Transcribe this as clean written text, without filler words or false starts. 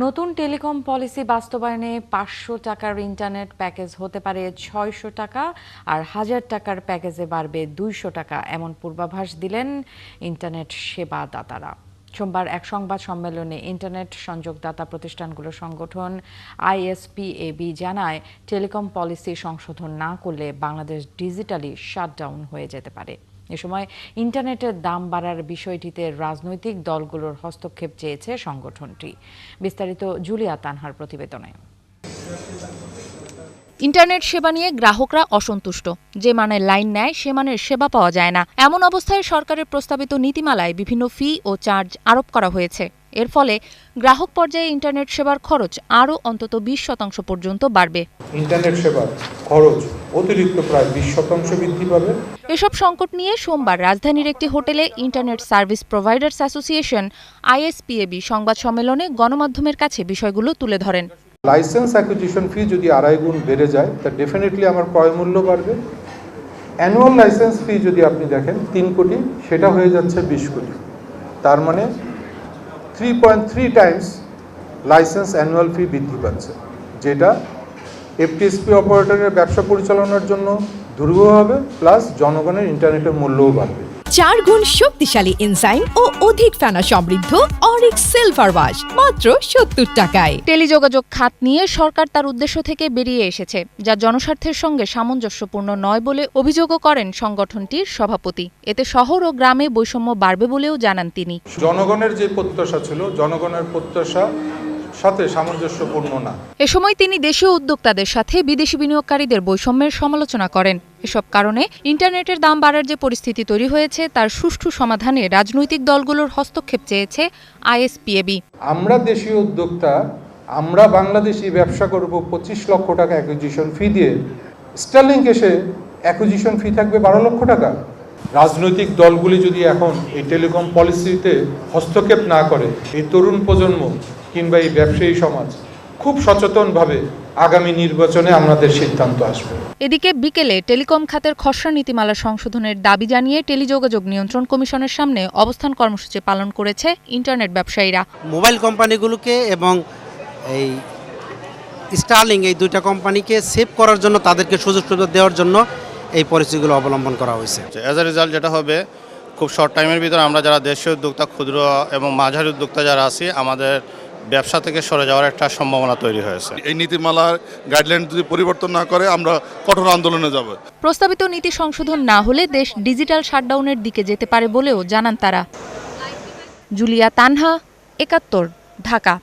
নতুন telecom policy বাস্তবায়নে ৫০০ টাকার ইন্টারনেট প্যাকেজ হতে পারে ৬০০ টাকা আর ১০০০ টাকার প্যাকেজে বাড়বে ২০০ টাকা, এমন পূর্বাভাস দিলেন ইন্টারনেট সেবাদাতারা। সোমবার এক সংবাদ সম্মেলনে ইন্টারনেট সংযোগদাতা প্রতিষ্ঠানগুলোর সংগঠন আইএসপিএবি জানায়, টেলিকম পলিসি সংশোধন না করলে বাংলাদেশ ডিজিটালি শাটডাউন হয়ে যেতে পারে। এ সময় ইন্টারনেটের দাম বাড়ার বিষয়টিতে রাজনৈতিক দলগুলোর হস্তক্ষেপ চেয়েছে সংগঠনটি। বিস্তারিত জুলিয়া তানহার প্রতিবেদনে। ইন্টারনেট সেবা নিয়ে গ্রাহকরা অসন্তুষ্ট। যে মানের লাইন নেয় সে মানের সেবা পাওয়া যায় না। এমন অবস্থায় সরকারের প্রস্তাবিত নীতিমালায় বিভিন্ন ফি ও চার্জ আরোপ করা হয়েছে। এর ফলে গ্রাহক পর্যায়ে ইন্টারনেট সেবার খরচ আরও অন্তত 20% পর্যন্ত বাড়বে। ইন্টারনেট সেবার খরচ অতিরিক্ত প্রায় 20% বৃদ্ধি পাবে। এসব সংকট নিয়ে সোমবার রাজধানীর একটি হোটেলে internet service providers association ISPAB সংবাদ সম্মেলনে গণমাধ্যমের কাছে বিষয়গুলো তুলে ধরেন। লাইসেন্স অ্যাকুইজিশন ফি যদি 2.5 গুণ বেড়ে যায়, তা ডেফিনেটলি আমার ক্রয় মূল্য বাড়বে। অ্যানুয়াল লাইসেন্স ফি যদি আপনি দেখেন 3 কোটি, সেটা হয়ে যাচ্ছে 20 কোটি। তার মানে 3.3 টাইমস লাইসেন্স অ্যানুয়াল ফি বৃদ্ধি পাচ্ছে, যেটা এফটিএসপি অপারেটরের ব্যবসা পরিচালনার জন্য দুর্বহ হবে, প্লাস জনগণের ইন্টারনেটের মূল্যও বাড়বে। 4 গুণ শক্তিশালী এনজাইম ও অধিক ফেনা সমৃদ্ধ অরিক্স সিলভার ওয়াশ মাত্র 70 টাকায়। টেলিযোগাযোগ খাত নিয়ে সরকার তার উদ্দেশ্য থেকে বেরিয়ে এসেছে, যা জনস্বার্থের সঙ্গে সামঞ্জস্যপূর্ণ নয় বলে অভিযোগও করেন সংগঠনটির সভাপতি। এতে শহর ও গ্রামে বৈষম্য বাড়বে বলেও জানান তিনি। জনগণের যে প্রত্যাশা ছিল, জনগণের প্রত্যাশা সাথে সামঞ্জস্যপূর্ণ না। এ সময় তিনি দেশীয় উদ্যোক্তাদের সাথে বিদেশি বিনিয়োগকারীদের বৈষম্যের সমালোচনা করেন। এসব কারণে ইন্টারনেটের দাম বাড়ার যে পরিস্থিতি তৈরি হয়েছে, তার সুষ্ঠু সমাধানে রাজনৈতিক দলগুলোর হস্তক্ষেপ চেয়েছে আইএসপিএবি। আমরা দেশীয় উদ্যোক্তা, আমরা বাংলাদেশি ব্যবসা করব 25 লক্ষ টাকা অ্যাকুইজিশন ফি দিয়ে, স্টারলিংক এসে অ্যাকুইজিশন ফি থাকবে 12 লক্ষ টাকা। রাজনৈতিক দলগুলি যদি এখন এই টেলিকম পলিসিতে হস্তক্ষেপ না করে, এই তরুণ প্রজন্ম কিংবা এই ব্যবসায়ী সমাজ খুব সচেতনভাবে আগামী নির্বাচনে আমাদের সিদ্ধান্ত আসবে। এদিকে বিকেলে টেলিকম খাতের খসড়া নীতিমালা সংশোধনের দাবি জানিয়ে টেলিযোগাযোগ নিয়ন্ত্রণ কমিশনের সামনে অবস্থান কর্মসূচি পালন করেছে ইন্টারনেট ব্যবসায়ীরা। মোবাইল কোম্পানিগুলোকে এবং এই স্টারলিংক, এই দুইটা কোম্পানিকে সেভ করার জন্য, তাদেরকে সুযোগ সুবিধা দেওয়ার জন্য এই পলিসিগুলো অবলম্বন করা হয়েছে। অ্যাজ এ রেজাল্ট যেটা হবে, খুব শর্ট টাইমের ভিতরে আমরা যারা দেশীয় উদ্যোক্তা, ক্ষুদ্র এবং মাঝারি উদ্যোক্তা যারা আছি, আমাদের ব্যবসা থেকে সরে যাওয়ার একটা সম্ভাবনা তৈরি হয়েছে। এই নীতিমালার গাইডলাইন যদি পরিবর্তন না করে, আমরা কঠোর আন্দোলনে যাব। প্রস্তাবিত নীতি সংশোধন না হলে দেশ ডিজিটাল শাটডাউনের দিকে যেতে পারে বলেও জানান তারা। জুলিয়া তানহা, ৭১, ঢাকা।